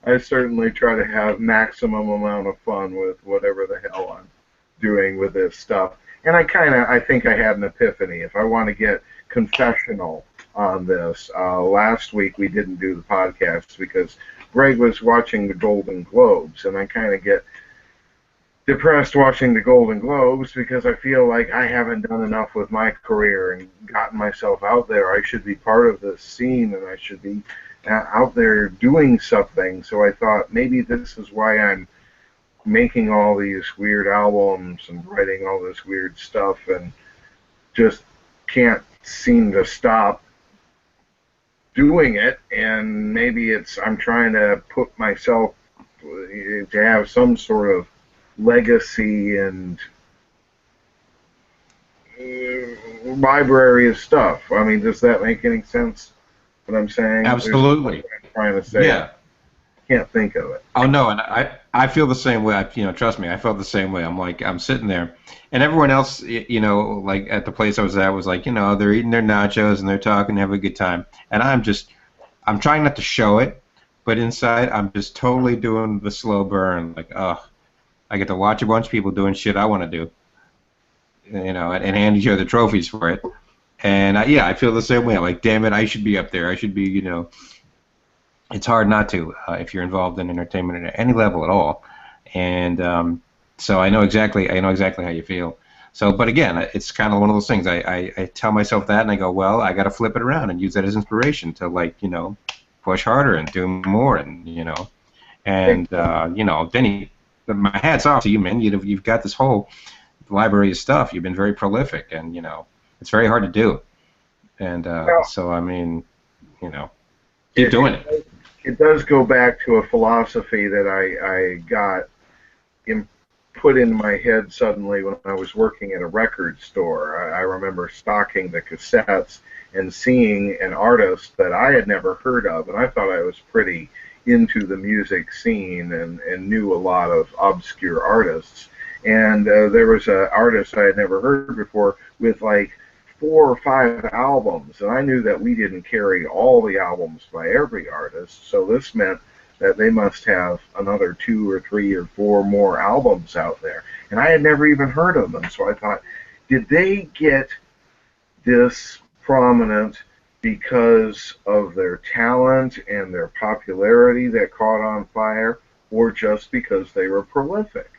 I certainly try to have maximum amount of fun with whatever the hell I'm doing with this stuff. And I think I had an epiphany. If I want to get confessional on this, last week we didn't do the podcast because Greg was watching the Golden Globes, and I kind of get depressed watching the Golden Globes because I feel like I haven't done enough with my career and gotten myself out there. I should be part of this scene, and I should be out there doing something. So I thought maybe this is why I'm making all these weird albums and writing all this weird stuff and just can't seem to stop doing it. And maybe I'm trying to put myself to have some sort of legacy and library of stuff. I mean, does that make any sense, what I'm saying? Absolutely. I'm trying to say. Yeah. Can't think of it. Oh no, and I feel the same way. Trust me, I felt the same way. I'm sitting there, and everyone else, like at the place I was at, was like, they're eating their nachos and they're talking, having a good time, and I'm trying not to show it, but inside I'm just totally doing the slow burn, like, I get to watch a bunch of people doing shit I want to do, and hand each other trophies for it, and I feel the same way. I'm like, damn it, I should be up there. I should be, It's hard not to if you're involved in entertainment at any level at all, and so I know exactly how you feel. So, but again, it's kind of one of those things. I tell myself that, and I go, well, I got to flip it around and use that as inspiration to push harder and do more, and Denny, my hat's off to you, man. You've got this whole library of stuff. You've been very prolific, and it's very hard to do, and so I mean, keep doing it. It does go back to a philosophy that I got put in my head suddenly when I was working at a record store. I remember stocking the cassettes and seeing an artist that I had never heard of, and I thought I was pretty into the music scene and knew a lot of obscure artists. And there was an artist I had never heard before with like 4 or 5 albums, and I knew that we didn't carry all the albums by every artist, so this meant that they must have another 2 or 3 or 4 more albums out there, and I had never even heard of them. So I thought, did they get this prominent because of their talent and their popularity that caught on fire, or just because they were prolific?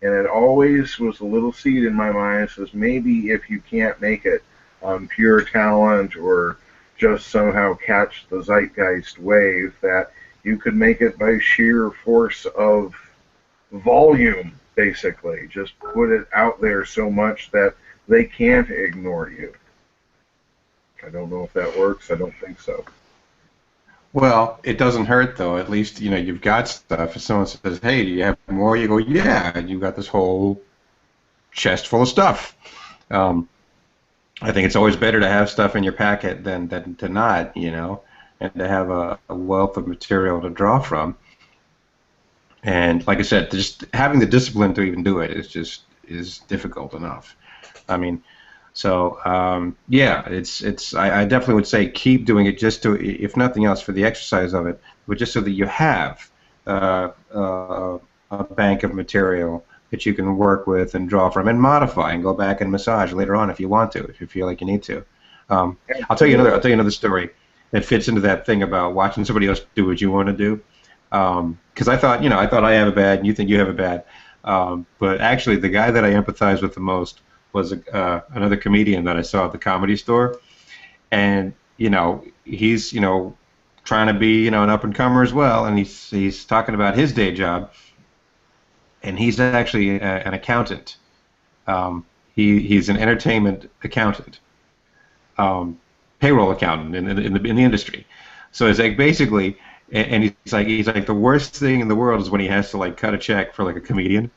And it always was a little seed in my mind that says maybe if you can't make it on pure talent or just somehow catch the zeitgeist wave, that you could make it by sheer force of volume, basically. Just put it out there so much that they can't ignore you. I don't know if that works. I don't think so. Well, it doesn't hurt, though. At least, you've got stuff. If someone says, hey, do you have more? You go, yeah, and you've got this whole chest full of stuff. I think it's always better to have stuff in your packet than to not, and to have a wealth of material to draw from. And like I said, just having the discipline to even do it is just is difficult enough. I mean, so yeah, I definitely would say keep doing it just to, if nothing else, for the exercise of it, but just so that you have a bank of material that you can work with and draw from and modify and go back and massage later on if you want to, if you feel like you need to. I'll tell you another story that fits into that thing about watching somebody else do what you want to do. Because I thought I have it bad and you think you have it bad. But actually, the guy that I empathize with the most was another comedian that I saw at the Comedy Store, and he's trying to be an up and comer as well, and he's talking about his day job, and he's actually an accountant. He's an entertainment accountant, payroll accountant in the industry. So it's like basically, and he's like the worst thing in the world is when he has to like cut a check for like a comedian,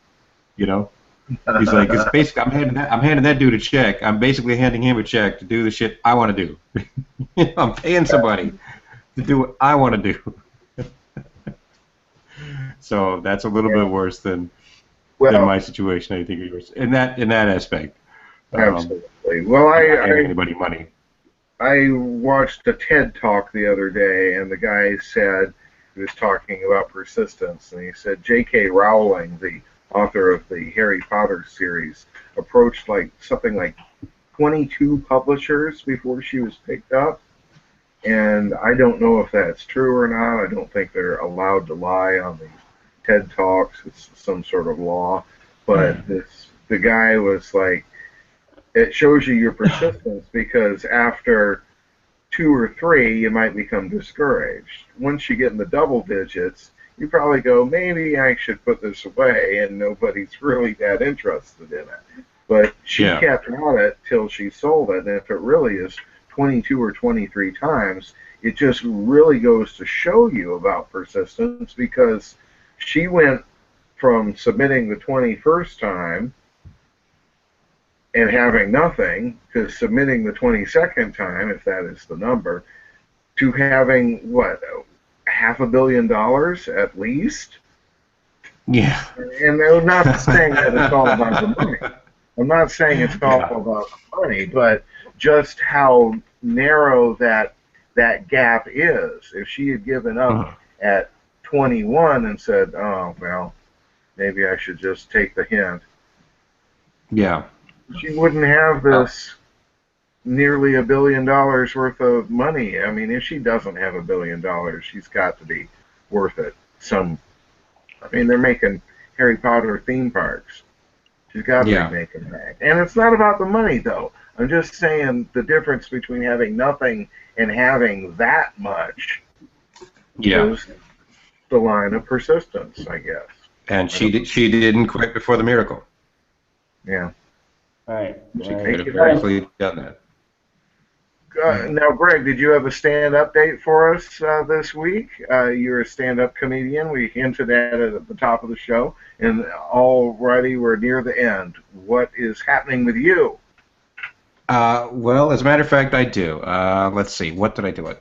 He's like, it's basically I'm handing that dude a check. I'm basically handing him a check to do the shit I want to do. I'm paying somebody to do what I want to do. So that's a little bit worse than my situation. I think yours in that aspect. Absolutely. Well, I paying anybody money. I watched a TED Talk the other day, and the guy said, he was talking about persistence, and he said J.K. Rowling, the author of the Harry Potter series, approached something like 22 publishers before she was picked up. And I don't know if that's true or not. I don't think they're allowed to lie on these TED Talks. It's some sort of law. But the guy was like, it shows you your persistence, because after 2 or 3, you might become discouraged. Once you get in the double digits, you probably go, maybe I should put this away, and nobody's really that interested in it. But she kept at it till she sold it, and if it really is 22 or 23 times, it just really goes to show you about persistence, because she went from submitting the 21st time and having nothing to submitting the 22nd time, if that is the number, to having, what, $500 million at least? Yeah. And I'm not saying that it's all about the money. I'm not saying it's all about the money, but just how narrow that gap is. If she had given up at 21 and said, oh, well, maybe I should just take the hint. Yeah. She wouldn't have this nearly $1 billion worth of money. I mean, if she doesn't have $1 billion, she's got to be worth it. I mean, they're making Harry Potter theme parks. She's got to be making that. And it's not about the money, though. I'm just saying the difference between having nothing and having that much is the line of persistence, I guess. And she didn't quit before the miracle. Yeah. All right. She could have very easily done that. Now, Greg, did you have a stand-up date for us this week? You're a stand-up comedian. We hinted at it at the top of the show. And already we're near the end. What is happening with you? Well, as a matter of fact, I do. Let's see. What did I do? A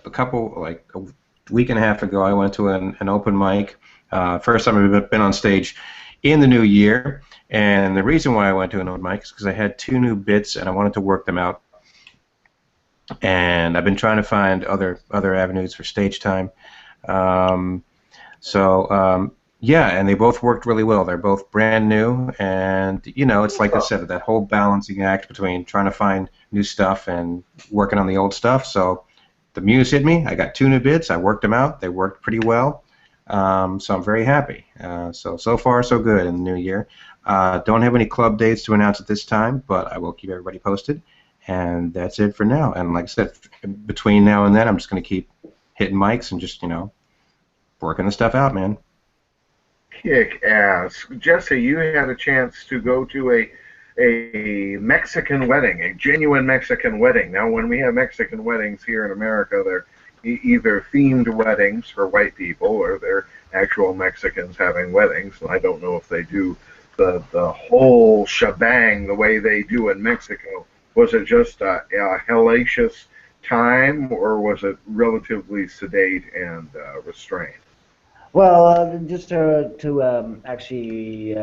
week and a half ago, I went to an open mic. First time I've been on stage in the new year. And the reason why I went to an open mic is because I had 2 new bits and I wanted to work them out. And I've been trying to find other avenues for stage time. And they both worked really well. They're both brand new, and it's like I said, that whole balancing act between trying to find new stuff and working on the old stuff. So the muse hit me. I got 2 new bits. I worked them out. They worked pretty well. So I'm very happy. So far so good in the new year. Don't have any club dates to announce at this time, but I will keep everybody posted. And that's it for now. And like I said, between now and then, I'm just going to keep hitting mics and just, working the stuff out, man. Kick ass. Jesse, you had a chance to go to a Mexican wedding, a genuine Mexican wedding. Now, when we have Mexican weddings here in America, they're either themed weddings for white people or they're actual Mexicans having weddings. And I don't know if they do the whole shebang the way they do in Mexico. Was it just a hellacious time, or was it relatively sedate and restrained? Well, just to actually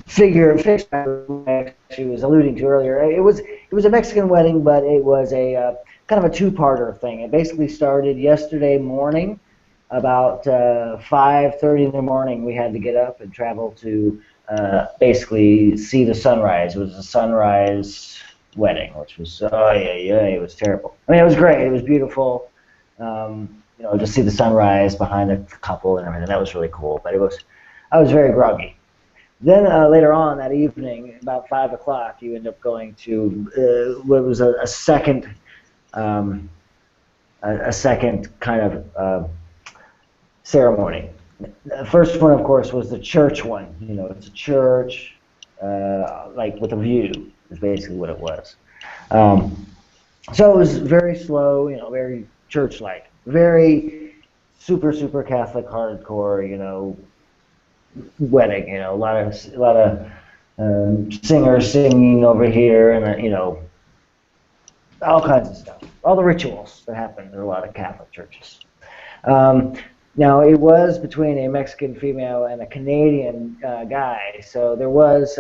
fix what I actually was alluding to earlier. It was a Mexican wedding, but it was a kind of a two-parter thing. It basically started yesterday morning, about 5:30 in the morning. We had to get up and travel to basically see the sunrise. It was a sunrise wedding, which was it was terrible. I mean, it was great. It was beautiful. To see the sunrise behind the couple and everything. That was really cool. But I was very groggy. Then later on that evening, about 5 o'clock, you end up going to what was a second, a second kind of ceremony. The first one, of course, was the church one. It's a church, like with a view, is basically what it was. So it was very slow, very church-like, very super, super Catholic, hardcore, wedding. A lot of singers singing over here, and all kinds of stuff. All the rituals that happen in a lot of Catholic churches. Now, it was between a Mexican female and a Canadian guy, so there was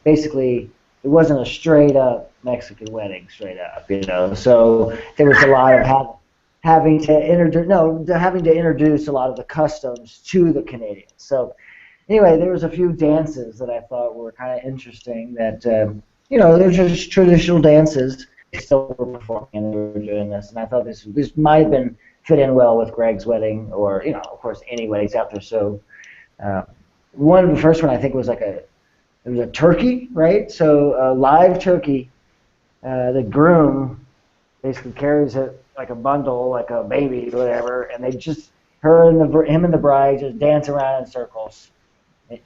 basically, it wasn't a straight-up Mexican wedding, straight up, So there was a lot of having to introduce a lot of the customs to the Canadians. So anyway, there was a few dances that I thought were kind of interesting. That they're just traditional dances. They still were performing, and they were doing this, and I thought this might have been fit in well with Greg's wedding, or of course, any weddings out there. So the first one I think was it was a turkey, right? So a live turkey. The groom basically carries it like a bundle, like a baby, whatever, and they just him and the bride just dance around in circles,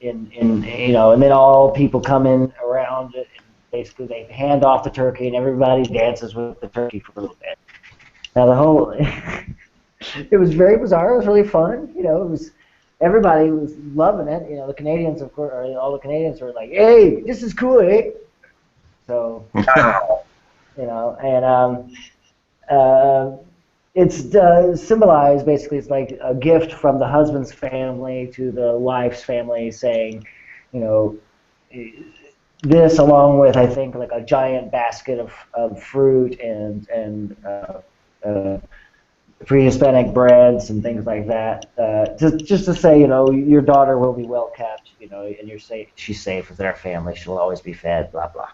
and then all people come in around it. And basically, they hand off the turkey, and everybody dances with the turkey for a little bit. Now the whole it was very bizarre. It was really fun. Everybody was loving it. The Canadians, of course, all the Canadians were like, "Hey, this is cool, eh?" So, and it's symbolized basically. It's like a gift from the husband's family to the wife's family, saying, this along with, I think, like a giant basket of fruit and pre-Hispanic breads and things like that, just to say, your daughter will be well kept, and you're safe. She's safe with our family. She'll always be fed. Blah blah.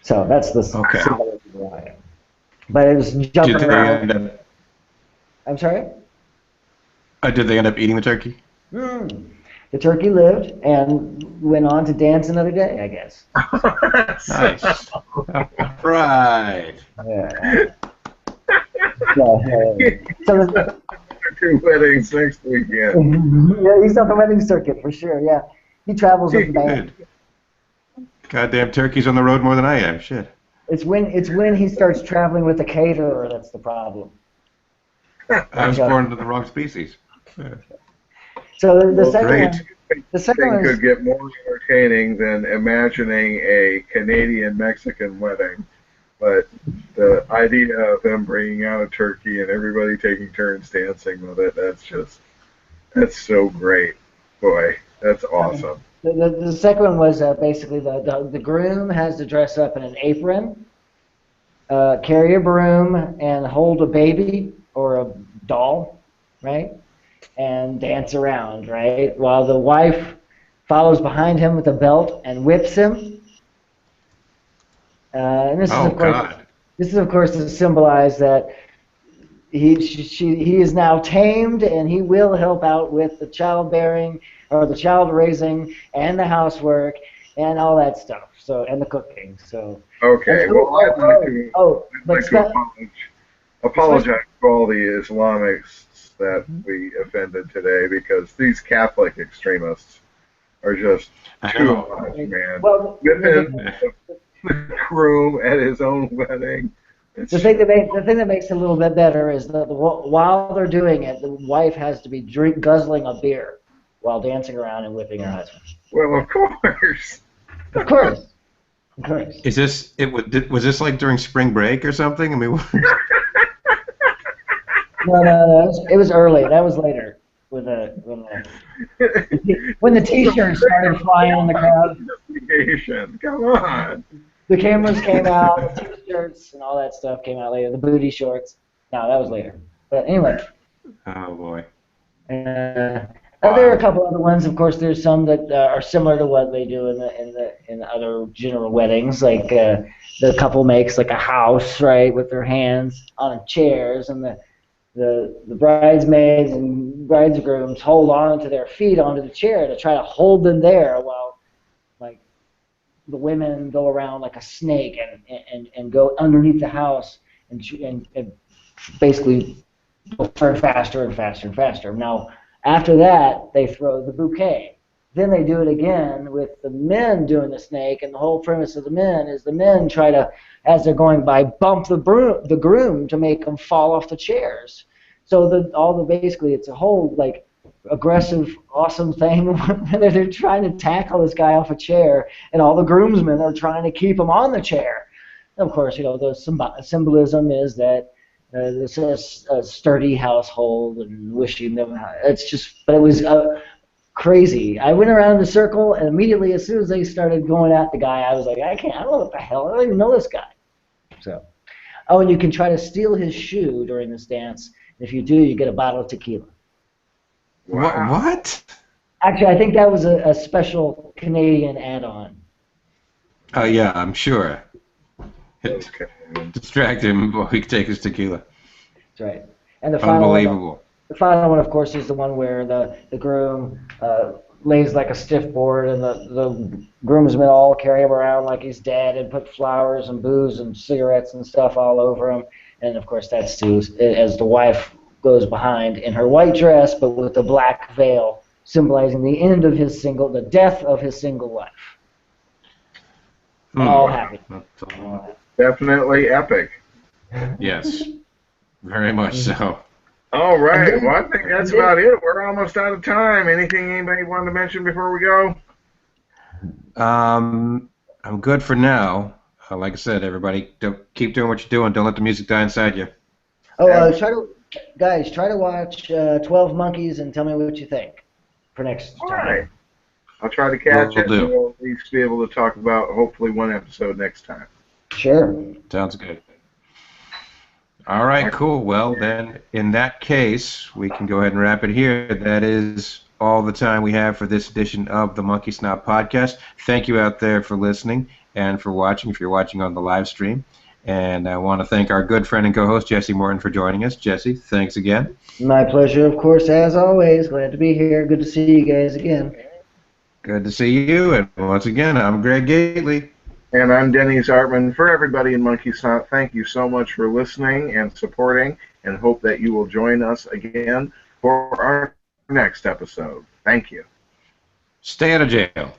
So that's the symbolism behind it. But it was jumping around. I'm sorry. Did they end up eating the turkey? The turkey lived and went on to dance another day, I guess. Nice. Right. Yeah. So Two weddings next weekend. Yeah, he's on the wedding circuit for sure. Yeah, he travels with the band. Goddamn turkey's on the road more than I am. Shit. It's when he starts traveling with the caterer that's the problem. I was born into the wrong species. So the second one could get more entertaining than imagining a Canadian-Mexican wedding. But the idea of them bringing out a turkey and everybody taking turns dancing with it, that's so great. Boy, that's awesome. The second one was basically the groom has to dress up in an apron, carry a broom, and hold a baby or a doll, right? And dance around, right? While the wife follows behind him with a belt and whips him. And this is of course to symbolize that he is now tamed, and he will help out with the childbearing or the child raising and the housework and all that stuff. So, and the cooking. So. Okay. Well, I'd like to apologize to all the Islamics that we offended today, because these Catholic extremists are just too much, man. Well, the groom at his own wedding. The thing that makes it a little bit better is that while they're doing it, the wife has to be guzzling a beer while dancing around and whipping her husband. Well, of course. Of course. Of course. Was this like during spring break or something? I mean. No. It was early. That was later. When the T-shirts started flying in the crowd. Come on. The cameras came out, the T-shirts and all that stuff came out later. The booty shorts. No, that was later. But anyway. Oh boy. There are a couple other ones. Of course, there's some that are similar to what they do in other general weddings. Like the couple makes like a house, right, with their hands on chairs, and the bridesmaids and bridegrooms hold on to their feet onto the chair to try to hold them there while like the women go around like a snake and go underneath the house and basically go faster and faster and faster. Now, after that, they throw the bouquet. Then they do it again with the men doing the snake, and the whole premise of the men is the men try to, as they're going by, bump the groom to make them fall off the chairs. So basically it's a whole like aggressive, awesome thing where they're trying to tackle this guy off a chair, and all the groomsmen are trying to keep him on the chair. And of course, the symbolism is that this is a sturdy household and wishing them. But it was crazy. I went around in a circle, and immediately, as soon as they started going at the guy, I was like, I don't know what the hell. I don't even know this guy. So, and you can try to steal his shoe during this dance. If you do, you get a bottle of tequila. Wow. What? Actually, I think that was a special Canadian add-on. Oh yeah, I'm sure. Okay. Distract him while he takes his tequila. That's right. And Unbelievable. The final one, of course, is the one where the groom lays like a stiff board, and the groomsmen all carry him around like he's dead and put flowers and booze and cigarettes and stuff all over him. And, of course, that's as the wife goes behind in her white dress but with the black veil, symbolizing the end of the death of his single life. All happy. Definitely epic. Yes. Very much so. All right. Well, I think that's about it. We're almost out of time. Anything anybody wanted to mention before we go? I'm good for now. Like I said, everybody, keep doing what you're doing. Don't let the music die inside you. Try to watch 12 Monkeys and tell me what you think for next time. All right. I'll try to catch it. We'll at least be able to talk about hopefully one episode next time. Sure. Sounds good. All right, cool. Well, then, in that case, we can go ahead and wrap it here. That is all the time we have for this edition of the Monkeysnot Podcast. Thank you out there for listening and for watching, if you're watching on the live stream. And I want to thank our good friend and co-host, Jesse Morton, for joining us. Jesse, thanks again. My pleasure, of course, as always. Glad to be here. Good to see you guys again. Good to see you. And once again, I'm Greg Gately. And I'm Denny Zartman. For everybody in Monkeysnot, thank you so much for listening and supporting, and hope that you will join us again for our next episode. Thank you. Stay out of jail.